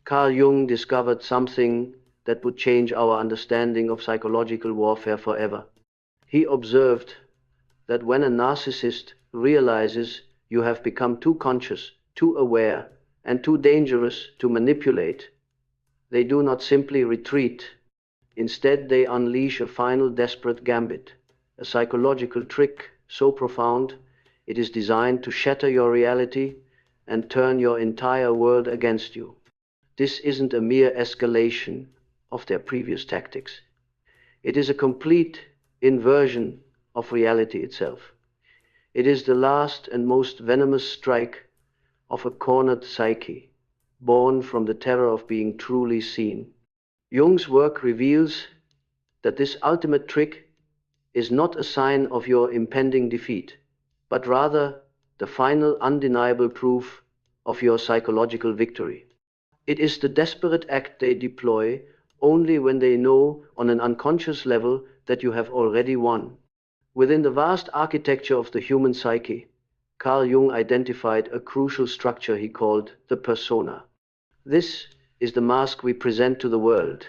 Carl Jung discovered something that would change our understanding of psychological warfare forever. He observed that when a narcissist realizes you have become too conscious, too aware, and too dangerous to manipulate, they do not simply retreat. Instead, they unleash a final desperate gambit, a psychological trick so profound it is designed to shatter your reality and turn your entire world against you. This isn't a mere escalation of their previous tactics. It is a complete inversion of reality itself. It is the last and most venomous strike of a cornered psyche, born from the terror of being truly seen. Jung's work reveals that this ultimate trick is not a sign of your impending defeat, but rather the final undeniable proof of your psychological victory. It is the desperate act they deploy only when they know on an unconscious level that you have already won. Within the vast architecture of the human psyche, Carl Jung identified a crucial structure he called the persona. This is the mask we present to the world,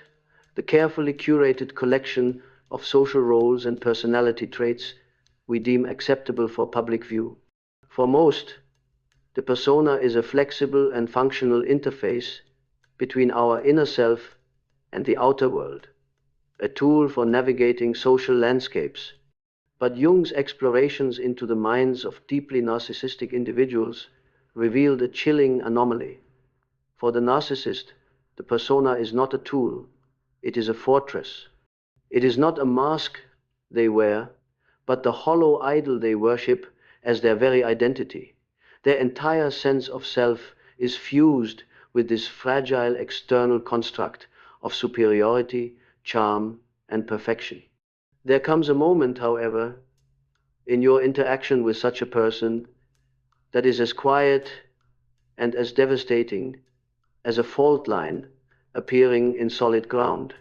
the carefully curated collection of social roles and personality traits we deem acceptable for public view. For most, the persona is a flexible and functional interface between our inner self and the outer world, a tool for navigating social landscapes. But Jung's explorations into the minds of deeply narcissistic individuals revealed a chilling anomaly. For the narcissist, the persona is not a tool, it is a fortress. It is not a mask they wear, but the hollow idol they worship as their very identity. Their entire sense of self is fused with this fragile external construct of superiority, charm, and perfection. There comes a moment, however, in your interaction with such a person that is as quiet and as devastating as a fault line appearing in solid ground.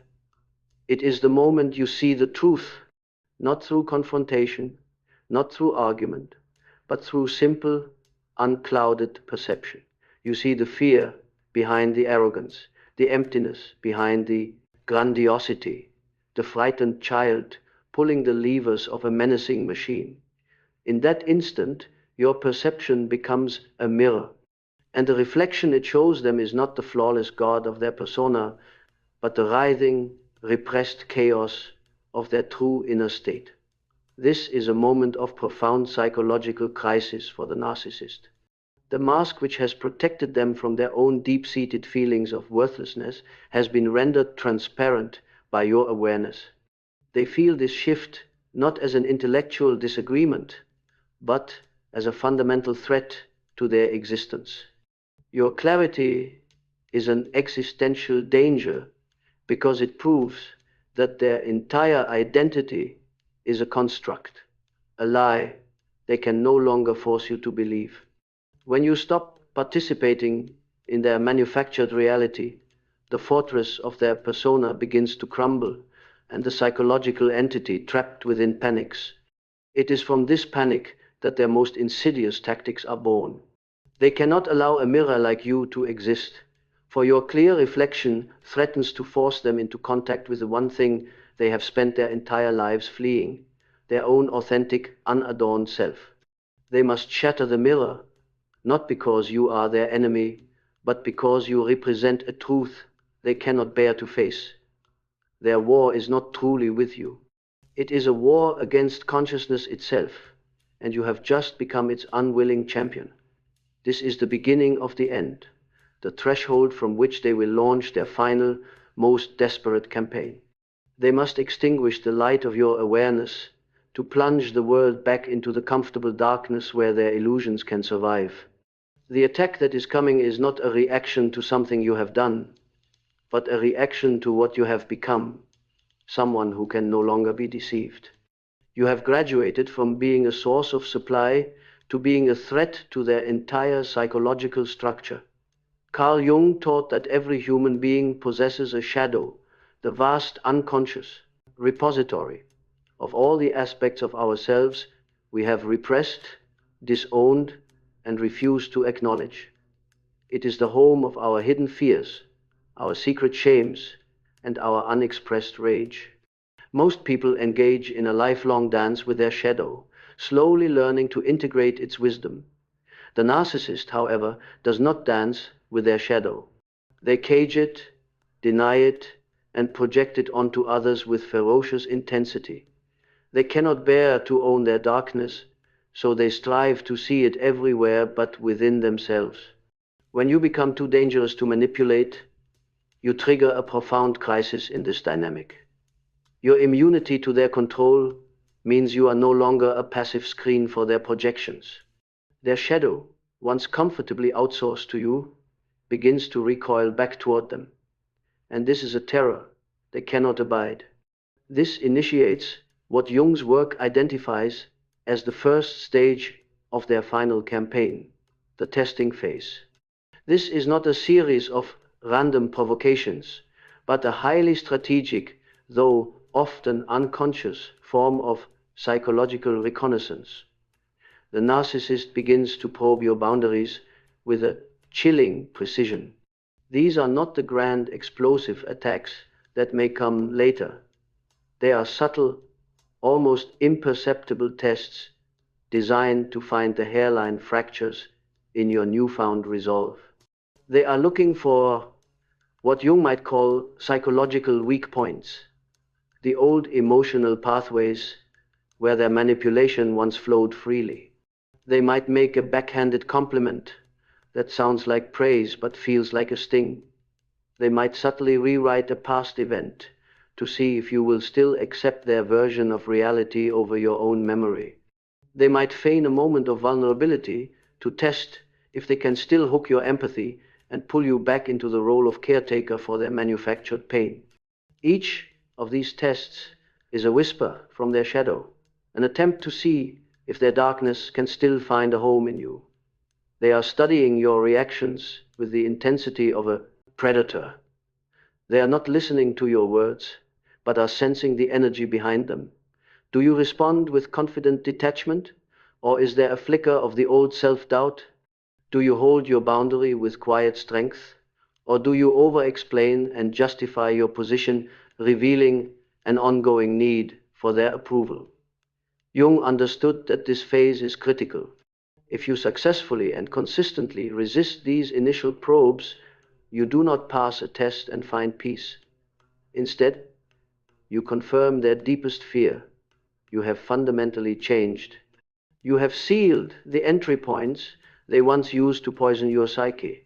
It is the moment you see the truth, not through confrontation, not through argument, but through simple, unclouded perception. You see the fear behind the arrogance, the emptiness behind the grandiosity, the frightened child pulling the levers of a menacing machine. In that instant, your perception becomes a mirror, and the reflection it shows them is not the flawless God of their persona, but the writhing, repressed chaos of their true inner state. This is a moment of profound psychological crisis for the narcissist. The mask which has protected them from their own deep-seated feelings of worthlessness has been rendered transparent by your awareness. They feel this shift not as an intellectual disagreement, but as a fundamental threat to their existence. Your clarity is an existential danger because it proves that their entire identity is a construct, a lie they can no longer force you to believe. When you stop participating in their manufactured reality, the fortress of their persona begins to crumble, and the psychological entity trapped within panics. It is from this panic that their most insidious tactics are born. They cannot allow a mirror like you to exist, for your clear reflection threatens to force them into contact with the one thing they have spent their entire lives fleeing, their own authentic, unadorned self. They must shatter the mirror, not because you are their enemy, but because you represent a truth they cannot bear to face. Their war is not truly with you. It is a war against consciousness itself, and you have just become its unwilling champion. This is the beginning of the end, the threshold from which they will launch their final, most desperate campaign. They must extinguish the light of your awareness to plunge the world back into the comfortable darkness where their illusions can survive. The attack that is coming is not a reaction to something you have done, but a reaction to what you have become, someone who can no longer be deceived. You have graduated from being a source of supply to being a threat to their entire psychological structure. Carl Jung taught that every human being possesses a shadow, the vast unconscious repository of all the aspects of ourselves we have repressed, disowned, and refused to acknowledge. It is the home of our hidden fears, our secret shames, and our unexpressed rage. Most people engage in a lifelong dance with their shadow, slowly learning to integrate its wisdom. The narcissist, however, does not dance with their shadow. They cage it, deny it, and project it onto others with ferocious intensity. They cannot bear to own their darkness, so they strive to see it everywhere but within themselves. When you become too dangerous to manipulate, you trigger a profound crisis in this dynamic. Your immunity to their control means you are no longer a passive screen for their projections. Their shadow, once comfortably outsourced to you, begins to recoil back toward them. And this is a terror they cannot abide. This initiates what Jung's work identifies as the first stage of their final campaign, the testing phase. This is not a series of random provocations, but a highly strategic, though often unconscious, form of psychological reconnaissance. The narcissist begins to probe your boundaries with a chilling precision. These are not the grand explosive attacks that may come later. They are subtle, almost imperceptible tests designed to find the hairline fractures in your newfound resolve. They are looking for what Jung might call psychological weak points, the old emotional pathways where their manipulation once flowed freely. They might make a backhanded compliment that sounds like praise but feels like a sting. They might subtly rewrite a past event to see if you will still accept their version of reality over your own memory. They might feign a moment of vulnerability to test if they can still hook your empathy and pull you back into the role of caretaker for their manufactured pain. Each of these tests is a whisper from their shadow, an attempt to see if their darkness can still find a home in you. They are studying your reactions with the intensity of a predator. They are not listening to your words, but are sensing the energy behind them. Do you respond with confident detachment, or is there a flicker of the old self-doubt? Do you hold your boundary with quiet strength, or do you over-explain and justify your position, revealing an ongoing need for their approval? Jung understood that this phase is critical. If you successfully and consistently resist these initial probes, you do not pass a test and find peace. Instead, you confirm their deepest fear. You have fundamentally changed. You have sealed the entry points they once used to poison your psyche.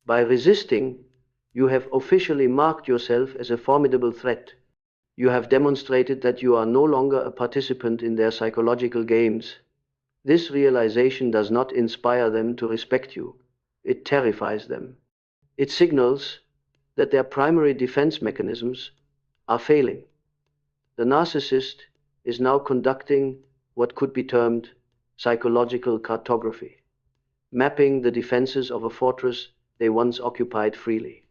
By resisting, you have officially marked yourself as a formidable threat. You have demonstrated that you are no longer a participant in their psychological games. This realization does not inspire them to respect you. It terrifies them. It signals that their primary defense mechanisms are failing. The narcissist is now conducting what could be termed psychological cartography, mapping the defenses of a fortress they once occupied freely.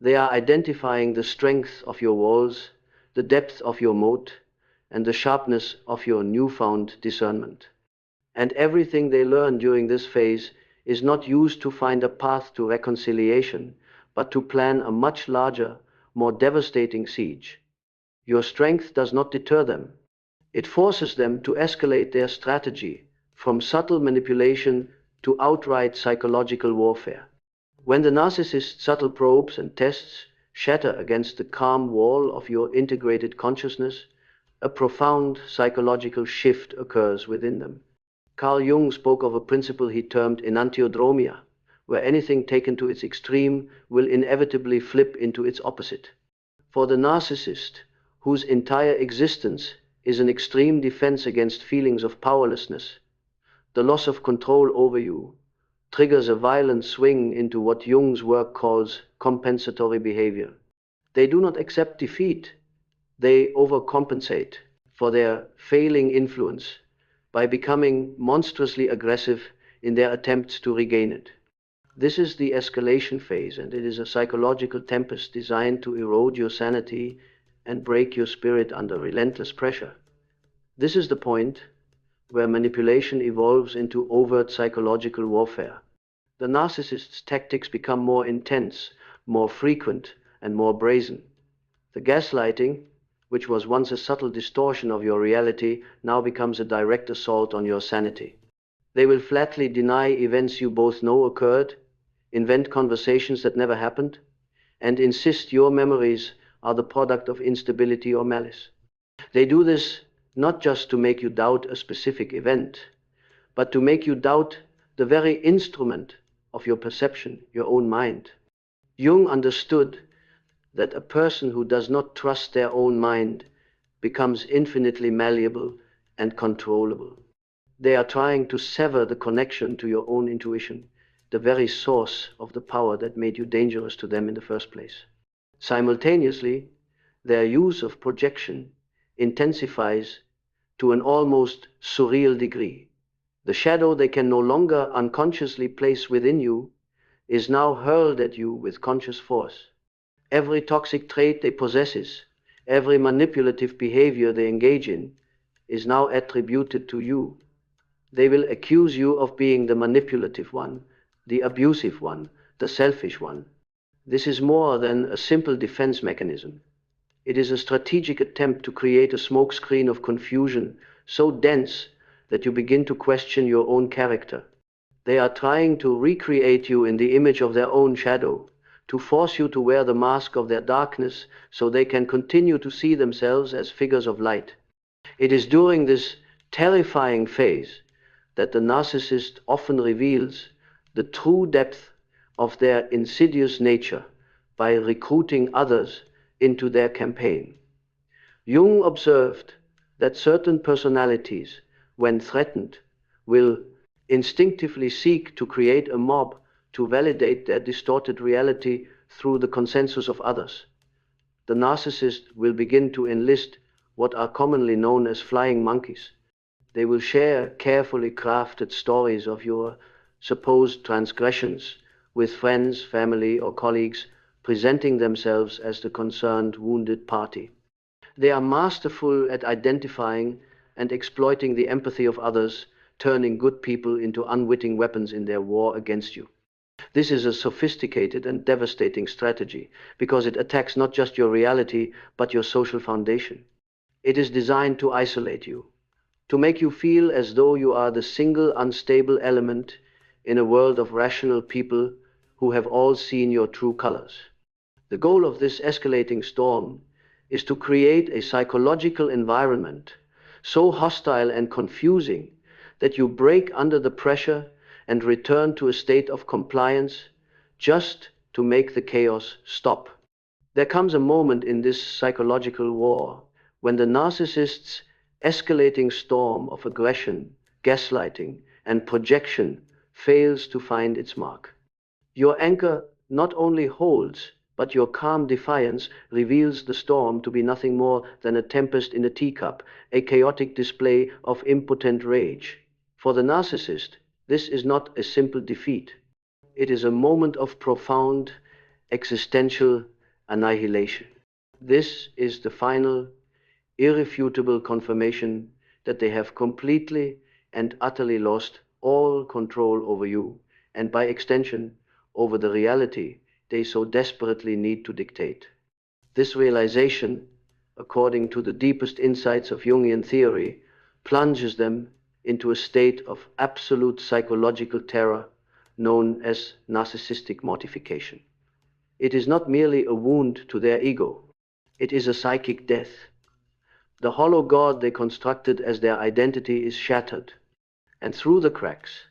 They are identifying the strength of your walls, the depth of your moat, and the sharpness of your newfound discernment. And everything they learn during this phase is not used to find a path to reconciliation, but to plan a much larger, more devastating siege. Your strength does not deter them. It forces them to escalate their strategy from subtle manipulation to outright psychological warfare. When the narcissist's subtle probes and tests shatter against the calm wall of your integrated consciousness, a profound psychological shift occurs within them. Carl Jung spoke of a principle he termed enantiodromia, where anything taken to its extreme will inevitably flip into its opposite. For the narcissist, whose entire existence is an extreme defense against feelings of powerlessness, the loss of control over you triggers a violent swing into what Jung's work calls compensatory behavior. They do not accept defeat, they overcompensate for their failing influence by becoming monstrously aggressive in their attempts to regain it. This is the escalation phase, and it is a psychological tempest designed to erode your sanity and break your spirit under relentless pressure. This is the point where manipulation evolves into overt psychological warfare. The narcissist's tactics become more intense, more frequent, and more brazen. The gaslighting, which was once a subtle distortion of your reality, now becomes a direct assault on your sanity. They will flatly deny events you both know occurred, invent conversations that never happened, and insist your memories are the product of instability or malice. They do this not just to make you doubt a specific event, but to make you doubt the very instrument of your perception, your own mind. Jung understood that a person who does not trust their own mind becomes infinitely malleable and controllable. They are trying to sever the connection to your own intuition, the very source of the power that made you dangerous to them in the first place. Simultaneously, their use of projection intensifies to an almost surreal degree. The shadow they can no longer unconsciously place within you is now hurled at you with conscious force. Every toxic trait they possess, every manipulative behavior they engage in, is now attributed to you. They will accuse you of being the manipulative one, the abusive one, the selfish one. This is more than a simple defense mechanism. It is a strategic attempt to create a smokescreen of confusion so dense that you begin to question your own character. They are trying to recreate you in the image of their own shadow, to force you to wear the mask of their darkness so they can continue to see themselves as figures of light. It is during this terrifying phase that the narcissist often reveals the true depth of their insidious nature by recruiting others into their campaign. Jung observed that certain personalities, when threatened, will instinctively seek to create a mob to validate their distorted reality through the consensus of others. The narcissist will begin to enlist what are commonly known as flying monkeys. They will share carefully crafted stories of your supposed transgressions with friends, family, or colleagues, presenting themselves as the concerned wounded party. They are masterful at identifying and exploiting the empathy of others, turning good people into unwitting weapons in their war against you. This is a sophisticated and devastating strategy because it attacks not just your reality, but your social foundation. It is designed to isolate you, to make you feel as though you are the single unstable element in a world of rational people who have all seen your true colors. The goal of this escalating storm is to create a psychological environment so hostile and confusing that you break under the pressure and return to a state of compliance just to make the chaos stop. There comes a moment in this psychological war when the narcissist's escalating storm of aggression, gaslighting, and projection fails to find its mark. Your anchor not only holds, but your calm defiance reveals the storm to be nothing more than a tempest in a teacup, a chaotic display of impotent rage. For the narcissist, this is not a simple defeat. It is a moment of profound existential annihilation. This is the final, irrefutable confirmation that they have completely and utterly lost all control over you, and by extension, over the reality they so desperately need to dictate. This realization, according to the deepest insights of Jungian theory, plunges them into a state of absolute psychological terror known as narcissistic mortification. It is not merely a wound to their ego, it is a psychic death. The hollow god they constructed as their identity is shattered, and through the cracks,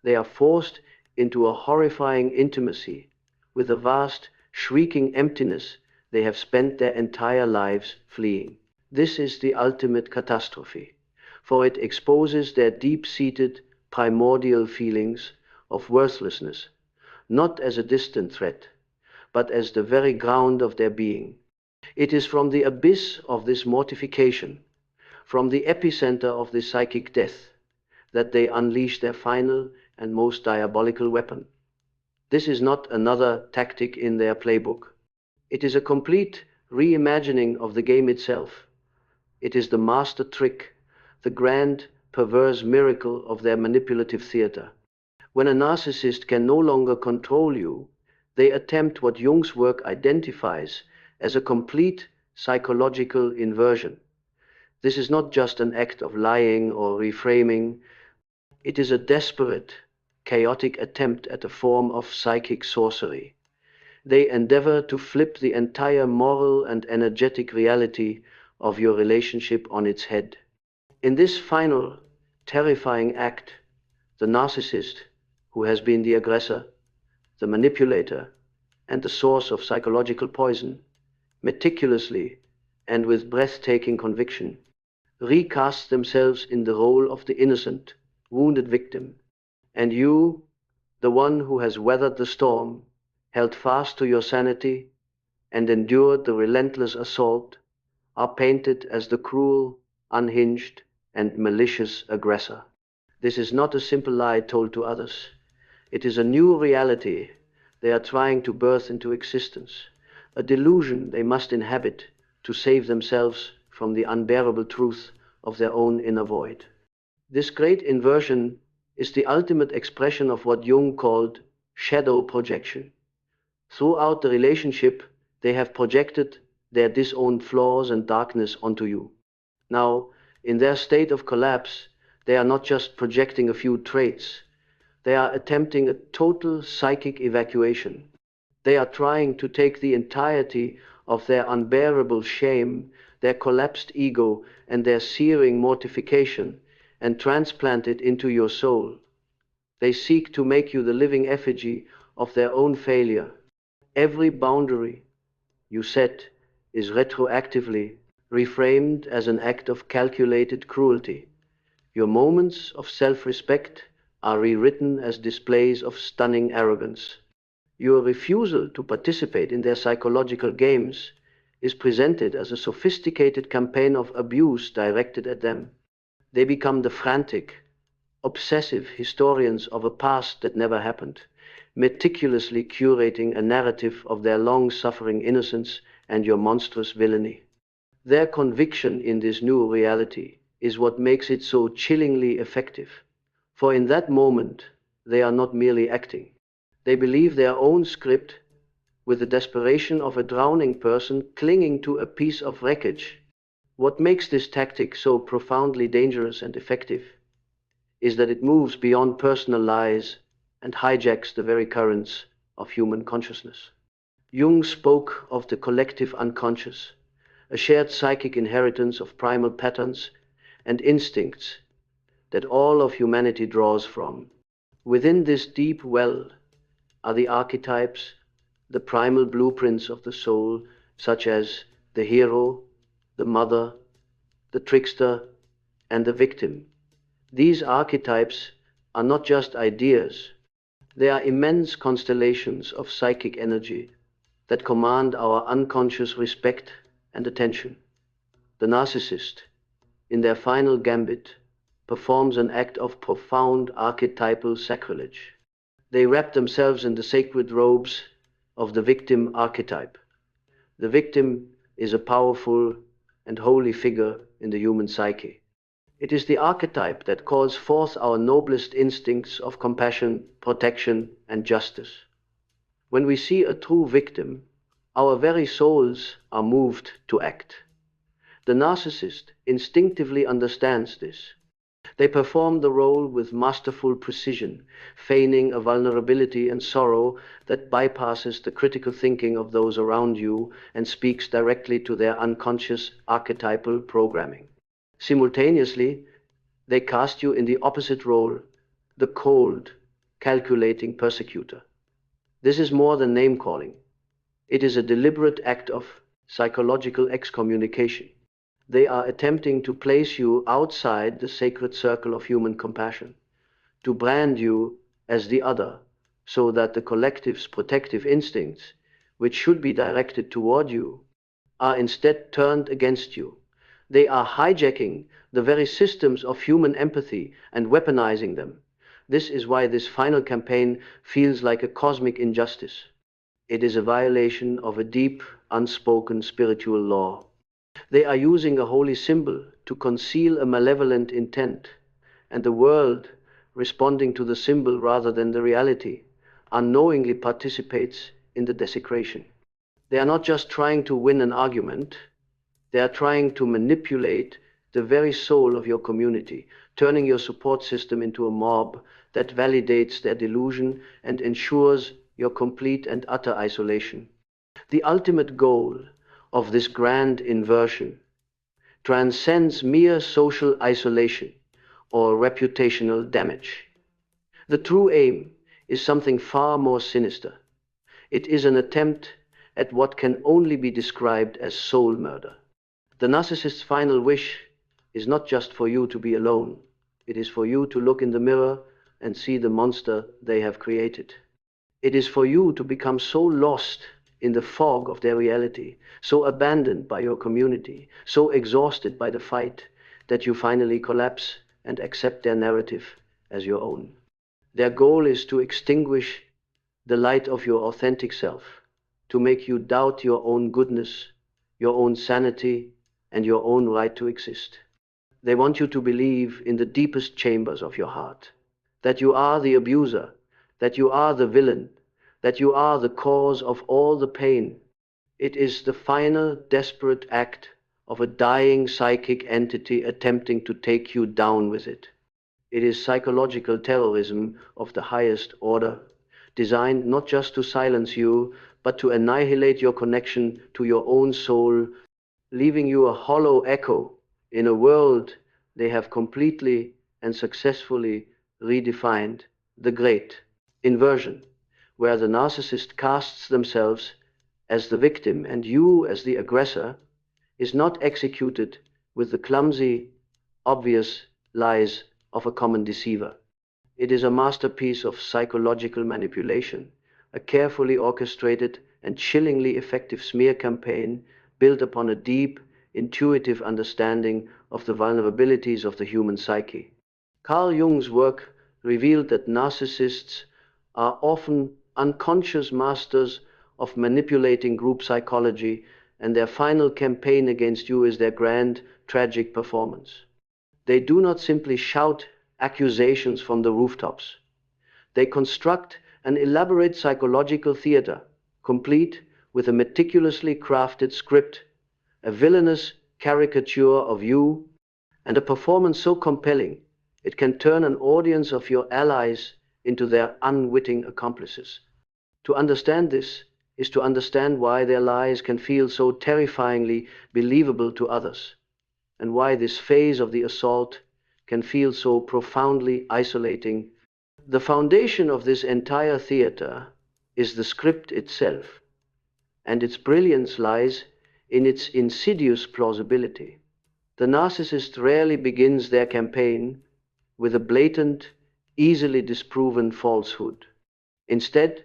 they are forced into a horrifying intimacy with a vast, shrieking emptiness they have spent their entire lives fleeing. This is the ultimate catastrophe, for it exposes their deep-seated, primordial feelings of worthlessness, not as a distant threat, but as the very ground of their being. It is from the abyss of this mortification, from the epicenter of this psychic death, that they unleash their final and most diabolical weapon. This is not another tactic in their playbook. It is a complete reimagining of the game itself. It is the master trick, the grand, perverse miracle of their manipulative theater. When a narcissist can no longer control you, They attempt what Jung's work identifies as a complete psychological inversion. This is not just an act of lying or reframing, it is a desperate, chaotic attempt at a form of psychic sorcery. They endeavor to flip the entire moral and energetic reality of your relationship on its head. In this final, terrifying act, the narcissist, who has been the aggressor, the manipulator, and the source of psychological poison, meticulously and with breathtaking conviction, recast themselves in the role of the innocent, wounded victim. And you, the one who has weathered the storm, held fast to your sanity, and endured the relentless assault, are painted as the cruel, unhinged, and malicious aggressor. This is not a simple lie told to others. It is a new reality they are trying to birth into existence, a delusion they must inhabit to save themselves from the unbearable truth of their own inner void. This great inversion is the ultimate expression of what Jung called shadow projection. Throughout the relationship, they have projected their disowned flaws and darkness onto you. Now, in their state of collapse, they are not just projecting a few traits, they are attempting a total psychic evacuation. They are trying to take the entirety of their unbearable shame, their collapsed ego, and their searing mortification, and transplant it into your soul. They seek to make you the living effigy of their own failure. Every boundary you set is retroactively reframed as an act of calculated cruelty. Your moments of self-respect are rewritten as displays of stunning arrogance. Your refusal to participate in their psychological games is presented as a sophisticated campaign of abuse directed at them. They become the frantic, obsessive historians of a past that never happened, meticulously curating a narrative of their long-suffering innocence and your monstrous villainy. Their conviction in this new reality is what makes it so chillingly effective. For in that moment, they are not merely acting. They believe their own script with the desperation of a drowning person clinging to a piece of wreckage. What makes this tactic so profoundly dangerous and effective is that it moves beyond personal lies and hijacks the very currents of human consciousness. Jung spoke of the collective unconscious, a shared psychic inheritance of primal patterns and instincts that all of humanity draws from. Within this deep well are the archetypes, the primal blueprints of the soul, such as the hero, the mother, the trickster, and the victim. These archetypes are not just ideas, they are immense constellations of psychic energy that command our unconscious respect and attention. The narcissist, in their final gambit, performs an act of profound archetypal sacrilege. They wrap themselves in the sacred robes of the victim archetype. The victim is a powerful and holy figure in the human psyche. It is the archetype that calls forth our noblest instincts of compassion, protection, and justice. When we see a true victim, our very souls are moved to act. The narcissist instinctively understands this. They perform the role with masterful precision, feigning a vulnerability and sorrow that bypasses the critical thinking of those around you and speaks directly to their unconscious archetypal programming. Simultaneously, they cast you in the opposite role, the cold, calculating persecutor. This is more than name-calling. It is a deliberate act of psychological excommunication. They are attempting to place you outside the sacred circle of human compassion, to brand you as the other, so that the collective's protective instincts, which should be directed toward you, are instead turned against you. They are hijacking the very systems of human empathy and weaponizing them. This is why this final campaign feels like a cosmic injustice. It is a violation of a deep, unspoken spiritual law. They are using a holy symbol to conceal a malevolent intent, and the world, responding to the symbol rather than the reality, unknowingly participates in the desecration. They are not just trying to win an argument, they are trying to manipulate the very soul of your community, turning your support system into a mob that validates their delusion and ensures your complete and utter isolation. The ultimate goal of this grand inversion transcends mere social isolation or reputational damage. The true aim is something far more sinister. It is an attempt at what can only be described as soul murder. The narcissist's final wish is not just for you to be alone. It is for you to look in the mirror and see the monster they have created. It is for you to become so lost in the fog of their reality, so abandoned by your community, so exhausted by the fight, that you finally collapse and accept their narrative as your own. Their goal is to extinguish the light of your authentic self, to make you doubt your own goodness, your own sanity, and your own right to exist. They want you to believe in the deepest chambers of your heart that you are the abuser, that you are the villain, that you are the cause of all the pain. It is the final, desperate act of a dying psychic entity attempting to take you down with it. It is psychological terrorism of the highest order, designed not just to silence you, but to annihilate your connection to your own soul, leaving you a hollow echo in a world they have completely and successfully redefined, the great inversion, where the narcissist casts themselves as the victim and you as the aggressor, is not executed with the clumsy, obvious lies of a common deceiver. It is a masterpiece of psychological manipulation, a carefully orchestrated and chillingly effective smear campaign built upon a deep, intuitive understanding of the vulnerabilities of the human psyche. Carl Jung's work revealed that narcissists are often unconscious masters of manipulating group psychology, and their final campaign against you is their grand, tragic performance. They do not simply shout accusations from the rooftops. They construct an elaborate psychological theater, complete with a meticulously crafted script, a villainous caricature of you, and a performance so compelling it can turn an audience of your allies into their unwitting accomplices. To understand this is to understand why their lies can feel so terrifyingly believable to others, and why this phase of the assault can feel so profoundly isolating. The foundation of this entire theater is the script itself, and its brilliance lies in its insidious plausibility. The narcissist rarely begins their campaign with a blatant, easily disproven falsehood. Instead,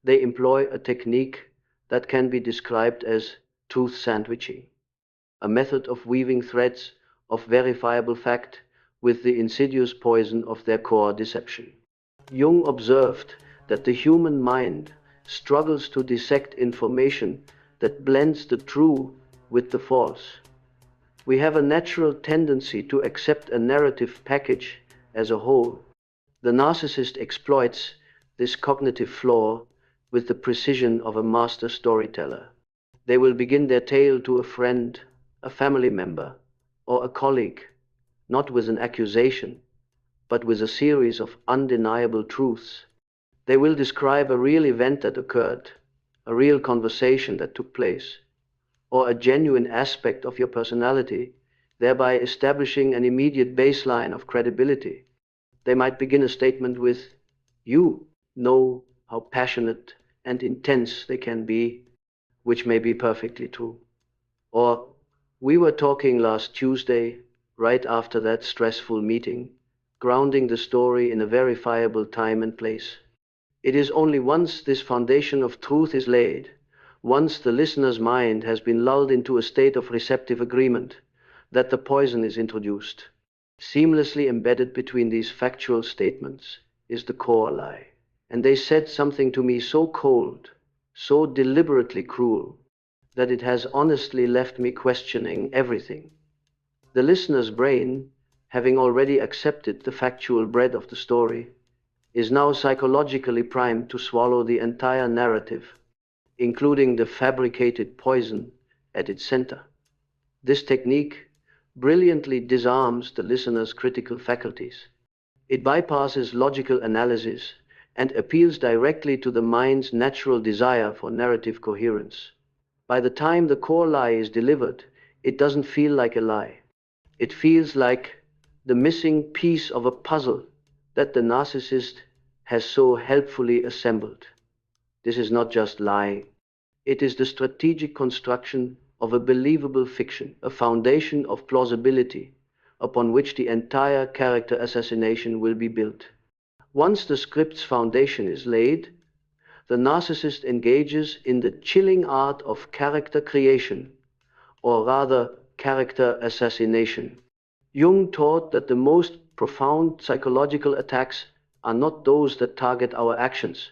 they employ a technique that can be described as truth sandwiching, a method of weaving threads of verifiable fact with the insidious poison of their core deception. Jung observed that the human mind struggles to dissect information that blends the true with the false. We have a natural tendency to accept a narrative package as a whole. The narcissist exploits this cognitive flaw with the precision of a master storyteller. They will begin their tale to a friend, a family member, or a colleague, not with an accusation, but with a series of undeniable truths. They will describe a real event that occurred, a real conversation that took place, or a genuine aspect of your personality, thereby establishing an immediate baseline of credibility. They might begin a statement with, "You know how passionate and intense they can be," which may be perfectly true. Or, "We were talking last Tuesday, right after that stressful meeting," grounding the story in a verifiable time and place. It is only once this foundation of truth is laid, once the listener's mind has been lulled into a state of receptive agreement, that the poison is introduced. Seamlessly embedded between these factual statements is the core lie. And they said something to me so cold, so deliberately cruel, that it has honestly left me questioning everything. The listener's brain, having already accepted the factual bread of the story, is now psychologically primed to swallow the entire narrative. including the fabricated poison at its center. This technique brilliantly disarms the listener's critical faculties. It bypasses logical analysis and appeals directly to the mind's natural desire for narrative coherence. By the time the core lie is delivered, it doesn't feel like a lie. It feels like the missing piece of a puzzle that the narcissist has so helpfully assembled. This is not just lying. It is the strategic construction of a believable fiction, a foundation of plausibility upon which the entire character assassination will be built. Once the script's foundation is laid, the narcissist engages in the chilling art of character creation, or rather, character assassination. Jung taught that the most profound psychological attacks are not those that target our actions,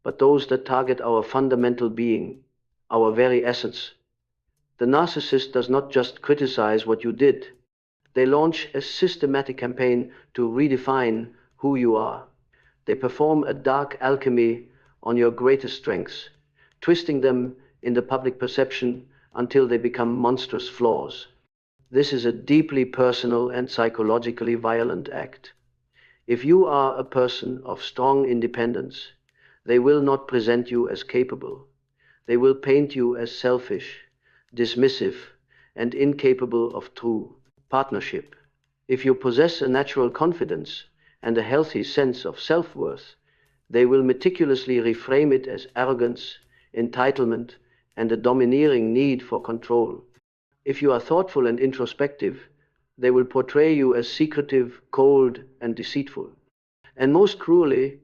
but those that target our fundamental being, our very essence. The narcissist does not just criticize what you did. They launch a systematic campaign to redefine who you are. They perform a dark alchemy on your greatest strengths, twisting them in the public perception until they become monstrous flaws. This is a deeply personal and psychologically violent act. If you are a person of strong independence, they will not present you as capable. They will paint you as selfish, dismissive, and incapable of true partnership. If you possess a natural confidence and a healthy sense of self-worth, they will meticulously reframe it as arrogance, entitlement, and a domineering need for control. If you are thoughtful and introspective, they will portray you as secretive, cold, and deceitful. And most cruelly,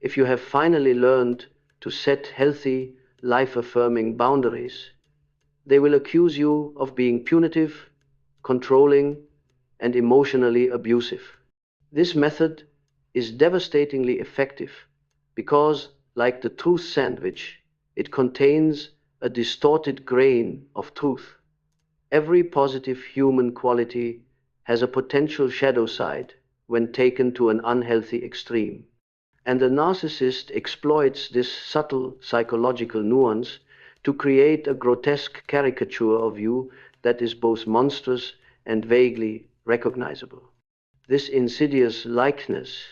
if you have finally learned to set healthy, life-affirming boundaries, they will accuse you of being punitive, controlling, and emotionally abusive. This method is devastatingly effective because, like the truth sandwich, it contains a distorted grain of truth. Every positive human quality has a potential shadow side when taken to an unhealthy extreme. And the narcissist exploits this subtle psychological nuance to create a grotesque caricature of you that is both monstrous and vaguely recognizable. This insidious likeness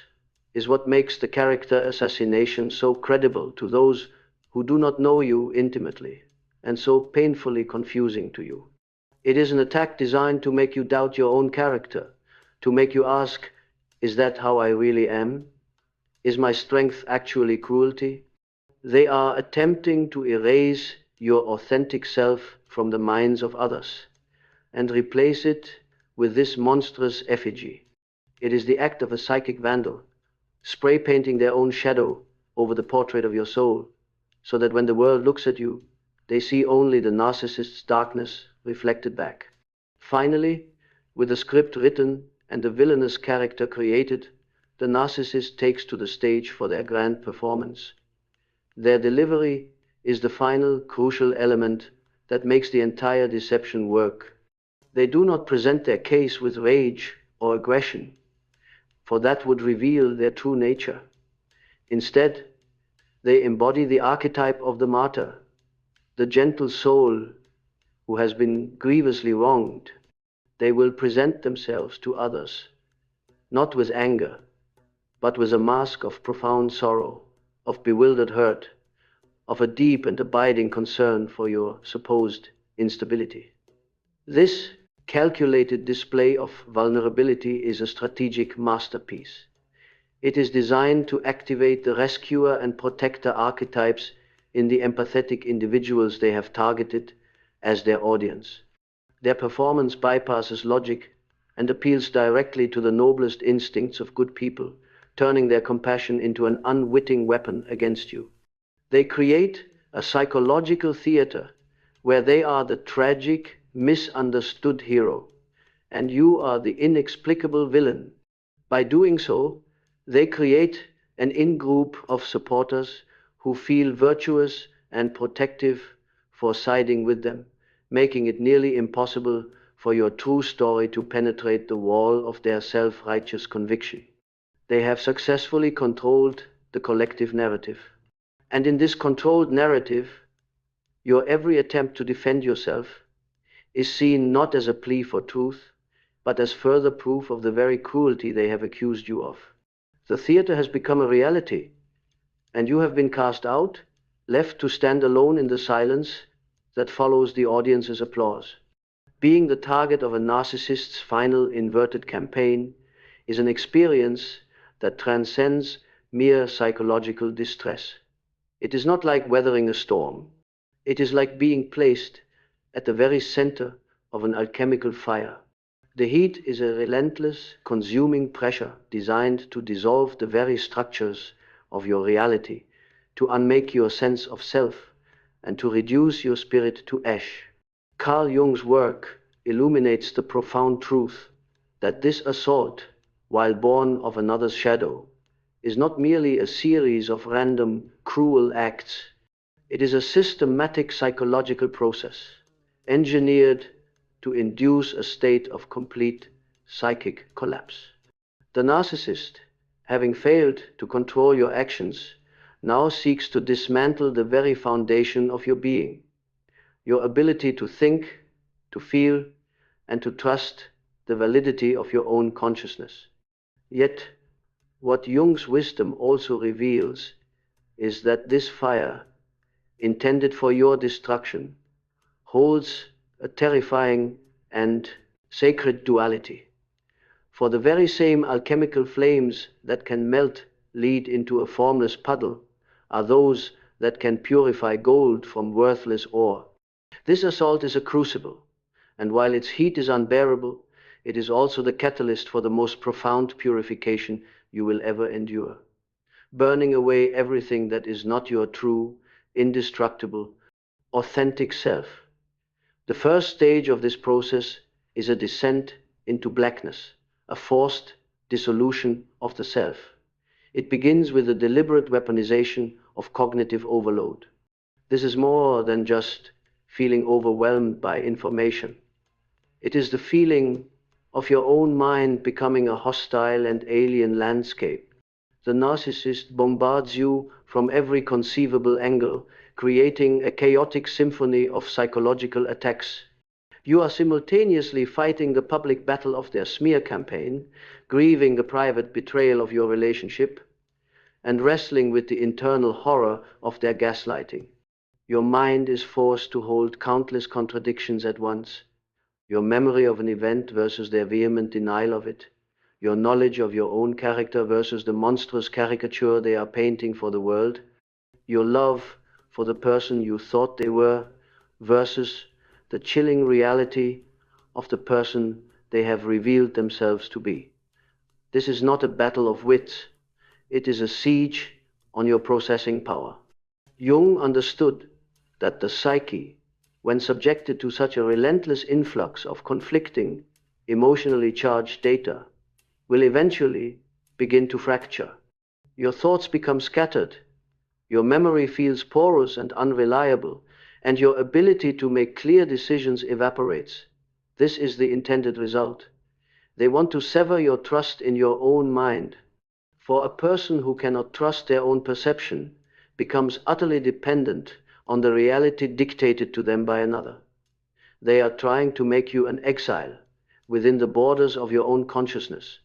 is what makes the character assassination so credible to those who do not know you intimately, and so painfully confusing to you. It is an attack designed to make you doubt your own character, to make you ask, is that how I really am? Is my strength actually cruelty? They are attempting to erase your authentic self from the minds of others and replace it with this monstrous effigy. It is the act of a psychic vandal, spray painting their own shadow over the portrait of your soul, so that when the world looks at you, they see only the narcissist's darkness reflected back. Finally, with the script written and the villainous character created, the narcissist takes to the stage for their grand performance. Their delivery is the final crucial element that makes the entire deception work. They do not present their case with rage or aggression, for that would reveal their true nature. Instead, they embody the archetype of the martyr, the gentle soul who has been grievously wronged. They will present themselves to others, not with anger, but with a mask of profound sorrow, of bewildered hurt, of a deep and abiding concern for your supposed instability. This calculated display of vulnerability is a strategic masterpiece. It is designed to activate the rescuer and protector archetypes in the empathetic individuals they have targeted as their audience. Their performance bypasses logic and appeals directly to the noblest instincts of good people, turning their compassion into an unwitting weapon against you. They create a psychological theater where they are the tragic, misunderstood hero, and you are the inexplicable villain. By doing so, they create an in-group of supporters who feel virtuous and protective for siding with them, making it nearly impossible for your true story to penetrate the wall of their self-righteous conviction. They have successfully controlled the collective narrative. And in this controlled narrative, Your every attempt to defend yourself is seen not as a plea for truth, but as further proof of the very cruelty they have accused you of. The theater has become a reality, and you have been cast out, left to stand alone in the silence that follows the audience's applause. Being the target of a narcissist's final inverted campaign is an experience that transcends mere psychological distress. It is not like weathering a storm. It is like being placed at the very center of an alchemical fire. The heat is a relentless, consuming pressure designed to dissolve the very structures of your reality, to unmake your sense of self, and to reduce your spirit to ash. Carl Jung's work illuminates the profound truth that this assault, while born of another's shadow, is not merely a series of random, cruel acts. It is a systematic psychological process, engineered to induce a state of complete psychic collapse. The narcissist, having failed to control your actions, now seeks to dismantle the very foundation of your being, your ability to think, to feel, and to trust the validity of your own consciousness. Yet, what Jung's wisdom also reveals is that this fire, intended for your destruction, holds a terrifying and sacred duality. For the very same alchemical flames that can melt lead into a formless puddle are those that can purify gold from worthless ore. This assault is a crucible, and while its heat is unbearable, it is also the catalyst for the most profound purification you will ever endure, burning away everything that is not your true, indestructible, authentic self. The first stage of this process is a descent into blackness, a forced dissolution of the self. It begins with the deliberate weaponization of cognitive overload. This is more than just feeling overwhelmed by information. It is the feeling of your own mind becoming a hostile and alien landscape. The narcissist bombards you from every conceivable angle, creating a chaotic symphony of psychological attacks. You are simultaneously fighting the public battle of their smear campaign, grieving the private betrayal of your relationship, and wrestling with the internal horror of their gaslighting. Your mind is forced to hold countless contradictions at once: your memory of an event versus their vehement denial of it, your knowledge of your own character versus the monstrous caricature they are painting for the world, your love for the person you thought they were versus the chilling reality of the person they have revealed themselves to be. This is not a battle of wits, it is a siege on your processing power. Jung understood that the psyche, when subjected to such a relentless influx of conflicting, emotionally charged data, will eventually begin to fracture. Your thoughts become scattered, your memory feels porous and unreliable, and your ability to make clear decisions evaporates. This is the intended result. They want to sever your trust in your own mind. For a person who cannot trust their own perception becomes utterly dependent on the reality dictated to them by another. They are trying to make you an exile within the borders of your own consciousness.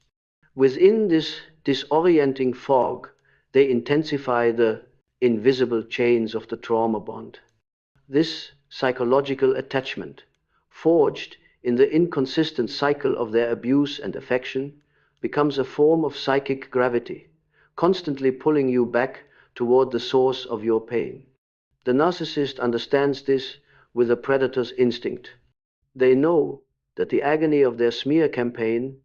Within this disorienting fog, they intensify the invisible chains of the trauma bond. This psychological attachment, forged in the inconsistent cycle of their abuse and affection, becomes a form of psychic gravity, constantly pulling you back toward the source of your pain. The narcissist understands this with a predator's instinct. They know that the agony of their smear campaign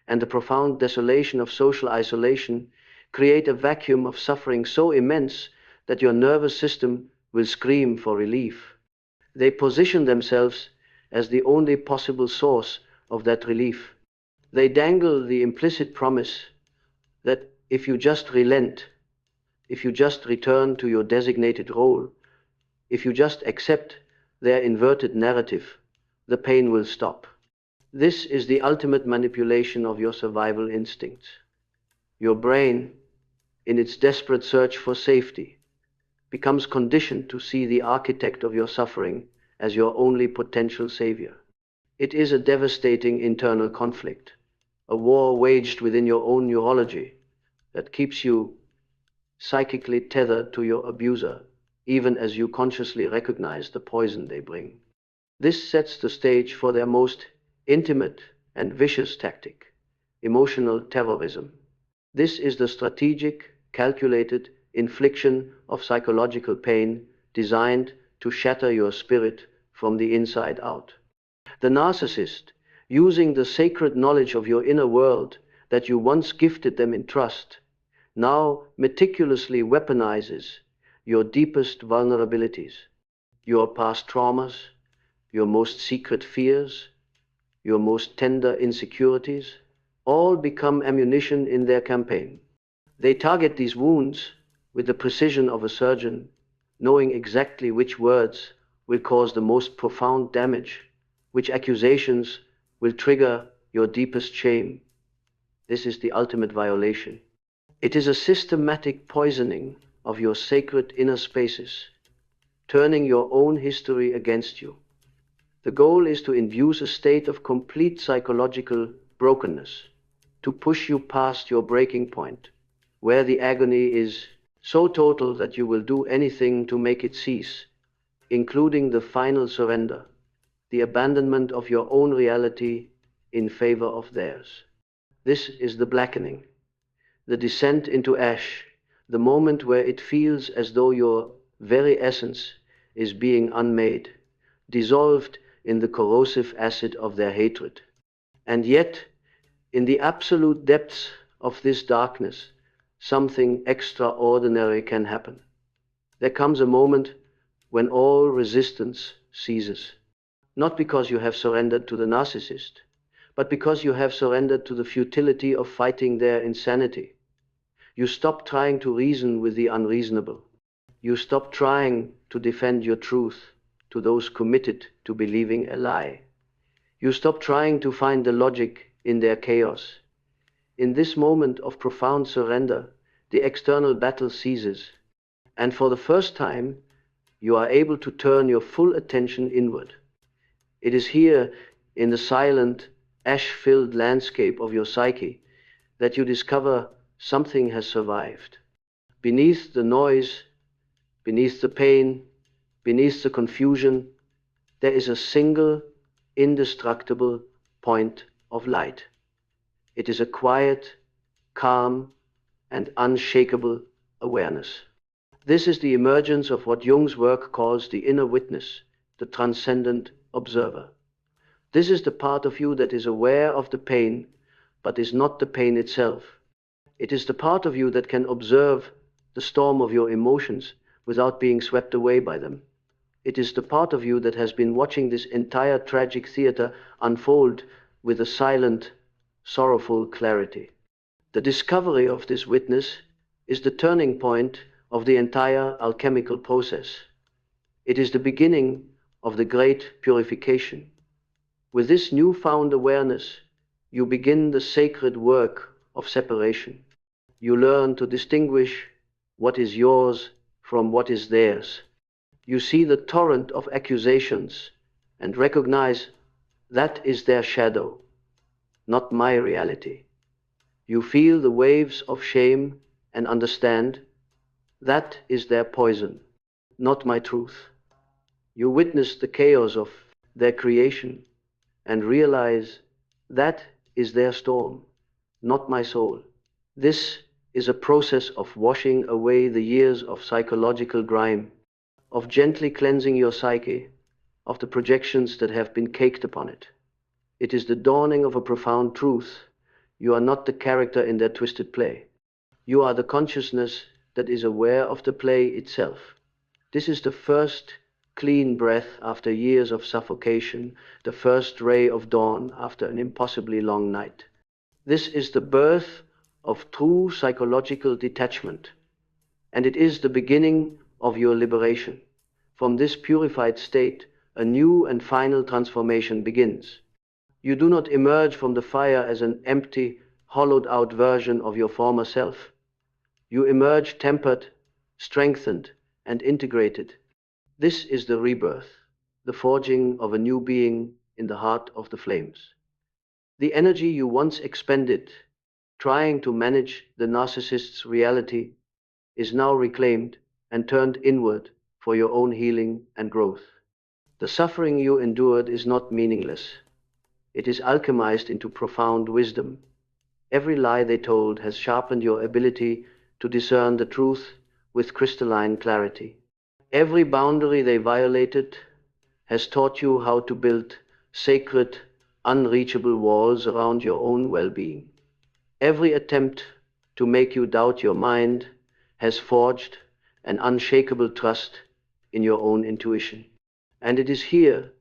and the profound desolation of social isolation create a vacuum of suffering so immense that your nervous system will scream for relief. They position themselves as the only possible source of that relief. They dangle the implicit promise that if you just relent, if you just return to your designated role, if you just accept their inverted narrative, the pain will stop. This is the ultimate manipulation of your survival instincts. Your brain, in its desperate search for safety, becomes conditioned to see the architect of your suffering as your only potential savior. It is a devastating internal conflict, a war waged within your own neurology that keeps you psychically tethered to your abuser, even as you consciously recognize the poison they bring. This sets the stage for their most intimate and vicious tactic, emotional terrorism. This is the strategic, calculated infliction of psychological pain designed to shatter your spirit from the inside out. The narcissist, using the sacred knowledge of your inner world that you once gifted them in trust, now meticulously weaponizes your deepest vulnerabilities, your past traumas, your most secret fears, your most tender insecurities, all become ammunition in their campaign. They target these wounds with the precision of a surgeon, knowing exactly which words will cause the most profound damage, which accusations will trigger your deepest shame. This is the ultimate violation. It is a systematic poisoning of your sacred inner spaces, turning your own history against you. The goal is to induce a state of complete psychological brokenness, to push you past your breaking point, where the agony is so total that you will do anything to make it cease, including the final surrender, the abandonment of your own reality in favor of theirs. This is the blackening, the descent into ash, the moment where it feels as though your very essence is being unmade, dissolved in the corrosive acid of their hatred. And yet, in the absolute depths of this darkness, something extraordinary can happen. There comes a moment when all resistance ceases, not because you have surrendered to the narcissist, but because you have surrendered to the futility of fighting their insanity. You stop trying to reason with the unreasonable. You stop trying to defend your truth to those committed to believing a lie. You stop trying to find the logic in their chaos. In this moment of profound surrender, the external battle ceases, and for the first time, you are able to turn your full attention inward. It is here, in the silent, ash-filled landscape of your psyche, that you discover something has survived. Beneath the noise, beneath the pain, beneath the confusion, there is a single, indestructible point of light. It is a quiet, calm, and unshakable awareness. This is the emergence of what Jung's work calls the inner witness, the transcendent observer. This is the part of you that is aware of the pain, but is not the pain itself. It is the part of you that can observe the storm of your emotions without being swept away by them. It is the part of you that has been watching this entire tragic theater unfold with a silent, sorrowful clarity. The discovery of this witness is the turning point of the entire alchemical process. It is the beginning of the great purification. With this newfound awareness, you begin the sacred work of separation. You learn to distinguish what is yours from what is theirs. You see the torrent of accusations and recognize that is their shadow, not my reality. You feel the waves of shame and understand that is their poison, not my truth. You witness the chaos of their creation and realize that is their storm, not my soul. This is a process of washing away the years of psychological grime, of gently cleansing your psyche of the projections that have been caked upon it. It is the dawning of a profound truth. You are not the character in their twisted play. You are the consciousness that is aware of the play itself. This is the first clean breath after years of suffocation, the first ray of dawn after an impossibly long night. This is the birth of true psychological detachment, and it is the beginning of your liberation. From this purified state, a new and final transformation begins. You do not emerge from the fire as an empty, hollowed-out version of your former self. You emerge tempered, strengthened, and integrated. This is the rebirth, the forging of a new being in the heart of the flames. The energy you once expended trying to manage the narcissist's reality is now reclaimed and turned inward for your own healing and growth. The suffering you endured is not meaningless. It is alchemized into profound wisdom. Every lie they told has sharpened your ability to discern the truth with crystalline clarity. Every boundary they violated has taught you how to build sacred, unreachable walls around your own well-being. Every attempt to make you doubt your mind has forged an unshakable trust in your own intuition. And it is here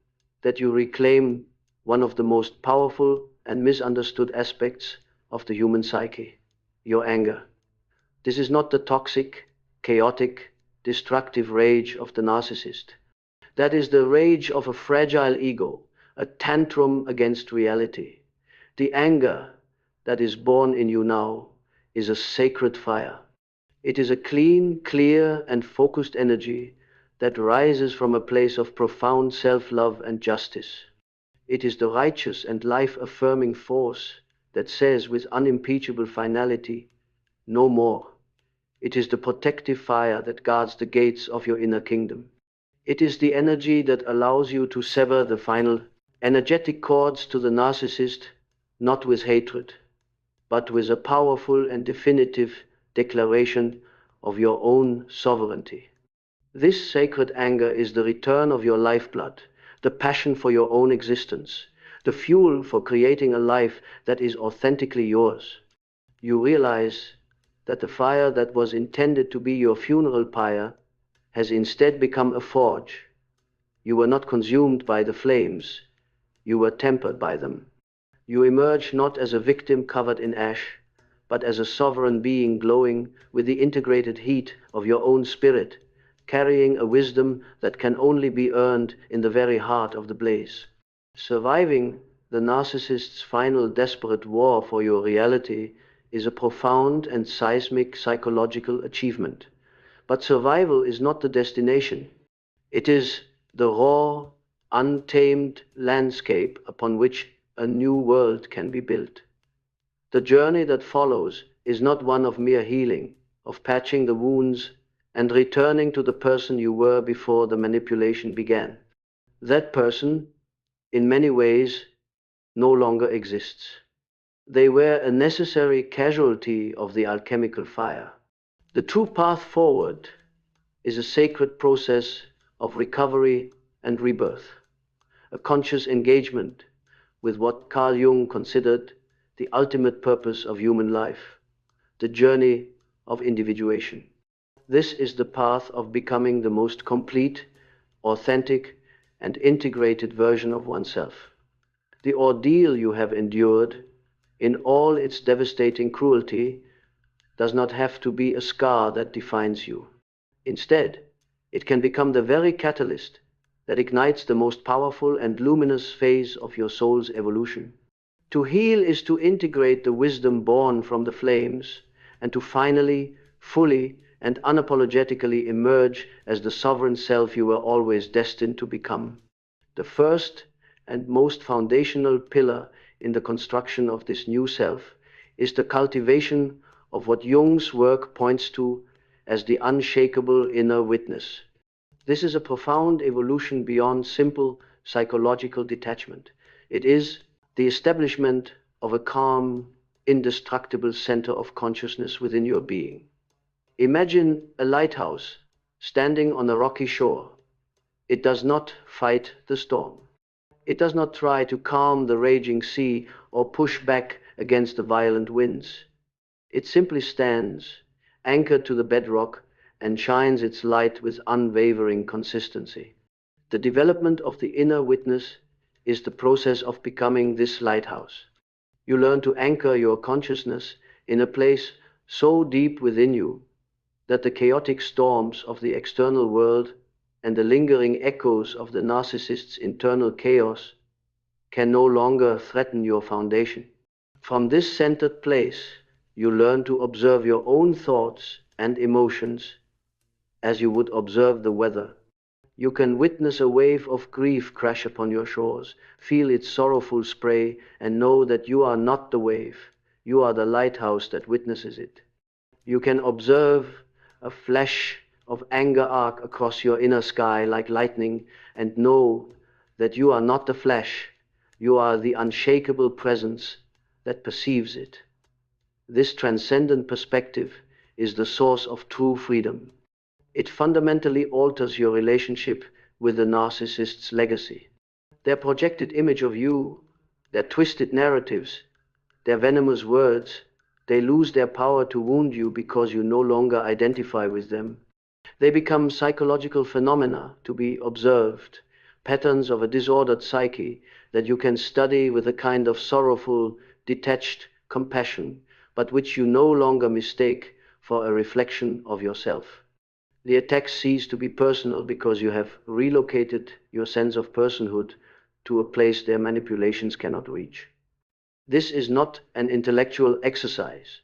that you reclaim one of the most powerful and misunderstood aspects of the human psyche, your anger. This is not the toxic, chaotic, destructive rage of the narcissist. That is the rage of a fragile ego, a tantrum against reality. The anger that is born in you now is a sacred fire. It is a clean, clear, and focused energy that rises from a place of profound self-love and justice. It is the righteous and life-affirming force that says with unimpeachable finality, no more. It is the protective fire that guards the gates of your inner kingdom. It is the energy that allows you to sever the final energetic cords to the narcissist, not with hatred, but with a powerful and definitive declaration of your own sovereignty. This sacred anger is the return of your lifeblood, the passion for your own existence, the fuel for creating a life that is authentically yours. You realize that the fire that was intended to be your funeral pyre has instead become a forge. You were not consumed by the flames, you were tempered by them. You emerge not as a victim covered in ash, but as a sovereign being glowing with the integrated heat of your own spirit, carrying a wisdom that can only be earned in the very heart of the blaze. Surviving the narcissist's final desperate war for your reality is a profound and seismic psychological achievement. But survival is not the destination. It is the raw, untamed landscape upon which a new world can be built. The journey that follows is not one of mere healing, of patching the wounds and returning to the person you were before the manipulation began. That person, in many ways, no longer exists. They were a necessary casualty of the alchemical fire. The true path forward is a sacred process of recovery and rebirth, a conscious engagement with what Carl Jung considered the ultimate purpose of human life, the journey of individuation. This is the path of becoming the most complete, authentic, and integrated version of oneself. The ordeal you have endured, in all its devastating cruelty, does not have to be a scar that defines you. Instead, it can become the very catalyst that ignites the most powerful and luminous phase of your soul's evolution. To heal is to integrate the wisdom born from the flames and to finally, fully, and unapologetically emerge as the sovereign self you were always destined to become. The first and most foundational pillar in the construction of this new self is the cultivation of what Jung's work points to as the unshakable inner witness. This is a profound evolution beyond simple psychological detachment. It is the establishment of a calm, indestructible center of consciousness within your being. Imagine a lighthouse standing on a rocky shore. It does not fight the storm. It does not try to calm the raging sea or push back against the violent winds. It simply stands, anchored to the bedrock, and shines its light with unwavering consistency. The development of the inner witness is the process of becoming this lighthouse. You learn to anchor your consciousness in a place so deep within you that the chaotic storms of the external world and the lingering echoes of the narcissist's internal chaos can no longer threaten your foundation. From this centered place, you learn to observe your own thoughts and emotions as you would observe the weather. You can witness a wave of grief crash upon your shores, feel its sorrowful spray, and know that you are not the wave, you are the lighthouse that witnesses it. You can observe a flash of anger arc across your inner sky like lightning, and know that you are not the flash, you are the unshakable presence that perceives it. This transcendent perspective is the source of true freedom. It fundamentally alters your relationship with the narcissist's legacy. Their projected image of you, their twisted narratives, their venomous words, they lose their power to wound you because you no longer identify with them. They become psychological phenomena to be observed, patterns of a disordered psyche that you can study with a kind of sorrowful, detached compassion, but which you no longer mistake for a reflection of yourself. The attack ceases to be personal because you have relocated your sense of personhood to a place their manipulations cannot reach. This is not an intellectual exercise.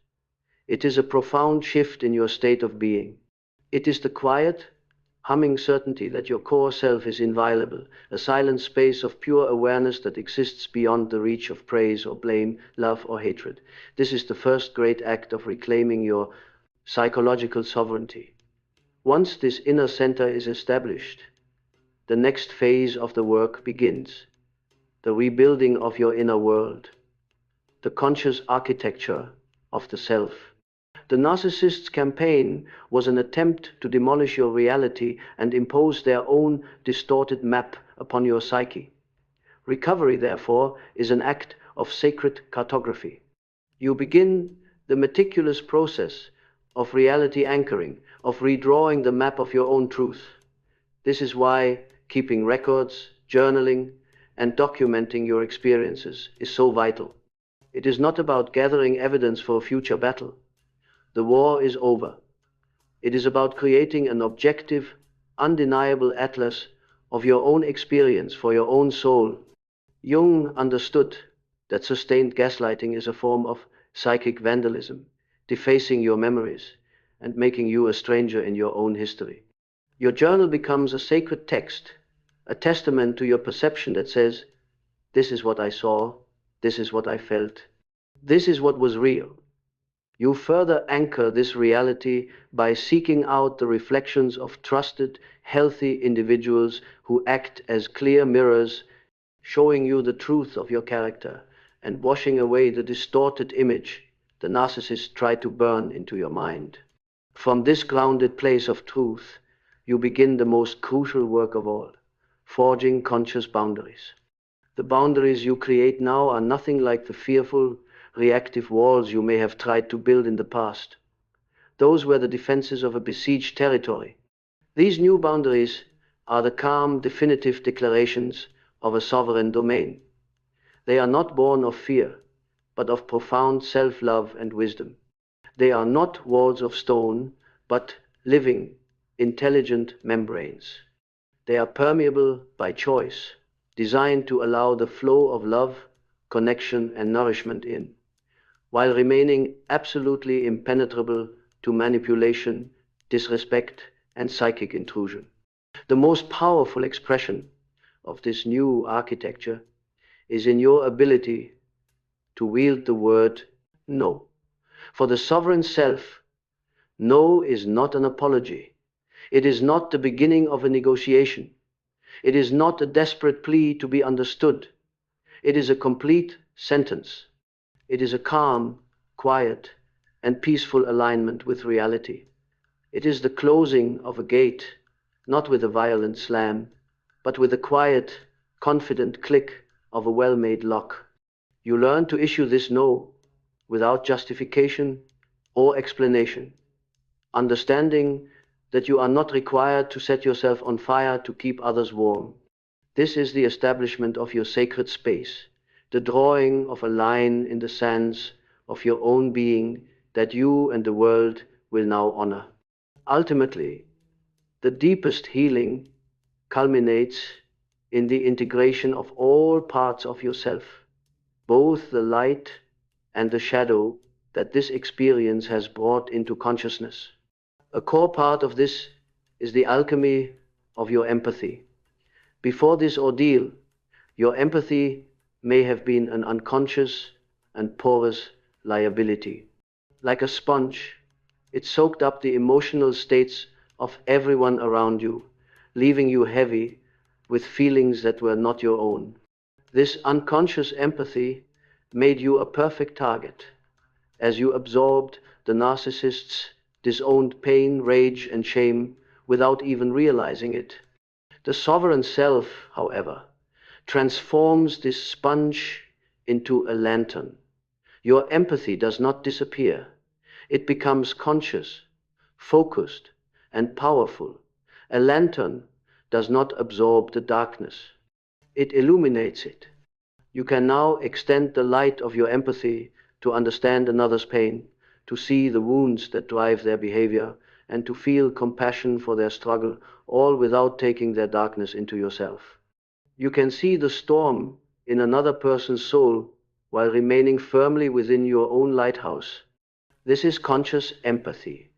It is a profound shift in your state of being. It is the quiet, humming certainty that your core self is inviolable, a silent space of pure awareness that exists beyond the reach of praise or blame, love or hatred. This is the first great act of reclaiming your psychological sovereignty. Once this inner center is established, the next phase of the work begins, the rebuilding of your inner world, the conscious architecture of the self. The narcissist's campaign was an attempt to demolish your reality and impose their own distorted map upon your psyche. Recovery, therefore, is an act of sacred cartography. You begin the meticulous process of reality anchoring, of redrawing the map of your own truth. This is why keeping records, journaling, and documenting your experiences is so vital. It is not about gathering evidence for a future battle. The war is over. It is about creating an objective, undeniable atlas of your own experience for your own soul. Jung understood that sustained gaslighting is a form of psychic vandalism, defacing your memories and making you a stranger in your own history. Your journal becomes a sacred text, a testament to your perception that says, this is what I saw, this is what I felt, this is what was real. You further anchor this reality by seeking out the reflections of trusted, healthy individuals who act as clear mirrors, showing you the truth of your character and washing away the distorted image the narcissist tried to burn into your mind. From this grounded place of truth, you begin the most crucial work of all, forging conscious boundaries. The boundaries you create now are nothing like the fearful, reactive walls you may have tried to build in the past. Those were the defenses of a besieged territory. These new boundaries are the calm, definitive declarations of a sovereign domain. They are not born of fear, but of profound self-love and wisdom. They are not walls of stone, but living, intelligent membranes. They are permeable by choice, designed to allow the flow of love, connection, and nourishment in, while remaining absolutely impenetrable to manipulation, disrespect, and psychic intrusion. The most powerful expression of this new architecture is in your ability to wield the word no. For the sovereign self, no is not an apology. It is not the beginning of a negotiation. It is not a desperate plea to be understood. It is a complete sentence. It is a calm, quiet, and peaceful alignment with reality. It is the closing of a gate, not with a violent slam, but with a quiet, confident click of a well-made lock. You learn to issue this no without justification or explanation, understanding that you are not required to set yourself on fire to keep others warm. This is the establishment of your sacred space, the drawing of a line in the sands of your own being that you and the world will now honor. Ultimately, the deepest healing culminates in the integration of all parts of yourself, both the light and the shadow that this experience has brought into consciousness. A core part of this is the alchemy of your empathy. Before this ordeal, your empathy may have been an unconscious and porous liability. Like a sponge, it soaked up the emotional states of everyone around you, leaving you heavy with feelings that were not your own. This unconscious empathy made you a perfect target, as you absorbed the narcissist's disowned pain, rage, and shame without even realizing it. The sovereign self, however, transforms this sponge into a lantern. Your empathy does not disappear. It becomes conscious, focused, and powerful. A lantern does not absorb the darkness. It illuminates it. You can now extend the light of your empathy to understand another's pain, to see the wounds that drive their behavior, and to feel compassion for their struggle, all without taking their darkness into yourself. You can see the storm in another person's soul while remaining firmly within your own lighthouse. This is conscious empathy,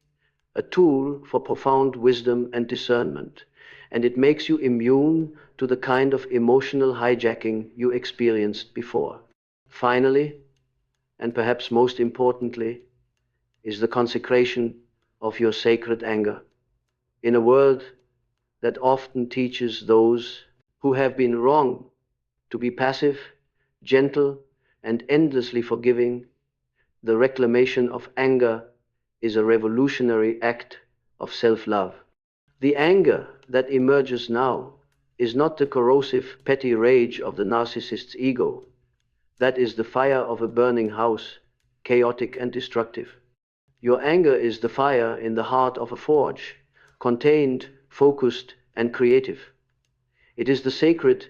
a tool for profound wisdom and discernment, and it makes you immune to the kind of emotional hijacking you experienced before. Finally, and perhaps most importantly, is the consecration of your sacred anger. In a world that often teaches those who have been wrong to be passive, gentle, and endlessly forgiving, the reclamation of anger is a revolutionary act of self-love. The anger that emerges now is not the corrosive, petty rage of the narcissist's ego. That is the fire of a burning house, chaotic and destructive. Your anger is the fire in the heart of a forge, contained, focused, and creative. It is the sacred,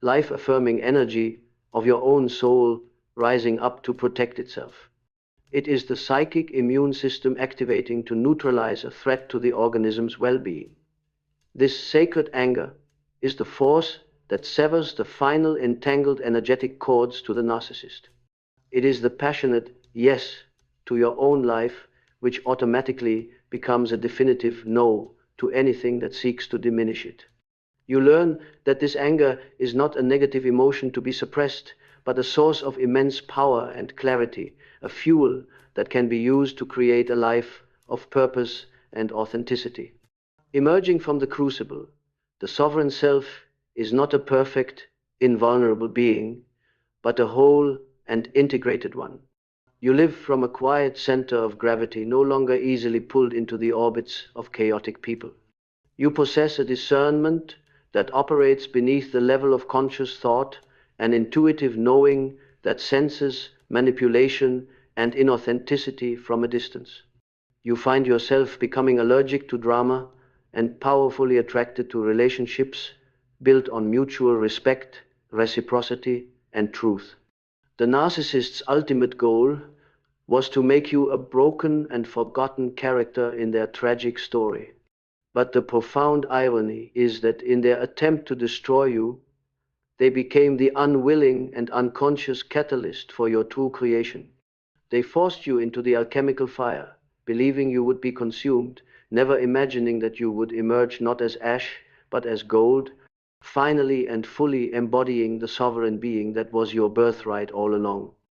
life-affirming energy of your own soul rising up to protect itself. It is the psychic immune system activating to neutralize a threat to the organism's well-being. This sacred anger is the force that severs the final entangled energetic cords to the narcissist. It is the passionate yes to your own life which automatically becomes a definitive no to anything that seeks to diminish it. You learn that this anger is not a negative emotion to be suppressed, but a source of immense power and clarity, a fuel that can be used to create a life of purpose and authenticity. Emerging from the crucible, the sovereign self is not a perfect, invulnerable being, but a whole and integrated one. You live from a quiet center of gravity, no longer easily pulled into the orbits of chaotic people. You possess a discernment that operates beneath the level of conscious thought, an intuitive knowing that senses manipulation and inauthenticity from a distance. You find yourself becoming allergic to drama and powerfully attracted to relationships built on mutual respect, reciprocity, and truth. The narcissist's ultimate goal was to make you a broken and forgotten character in their tragic story. But the profound irony is that in their attempt to destroy you, they became the unwilling and unconscious catalyst for your true creation. They forced you into the alchemical fire, believing you would be consumed, never imagining that you would emerge not as ash, but as gold, finally and fully embodying the sovereign being that was your birthright all along.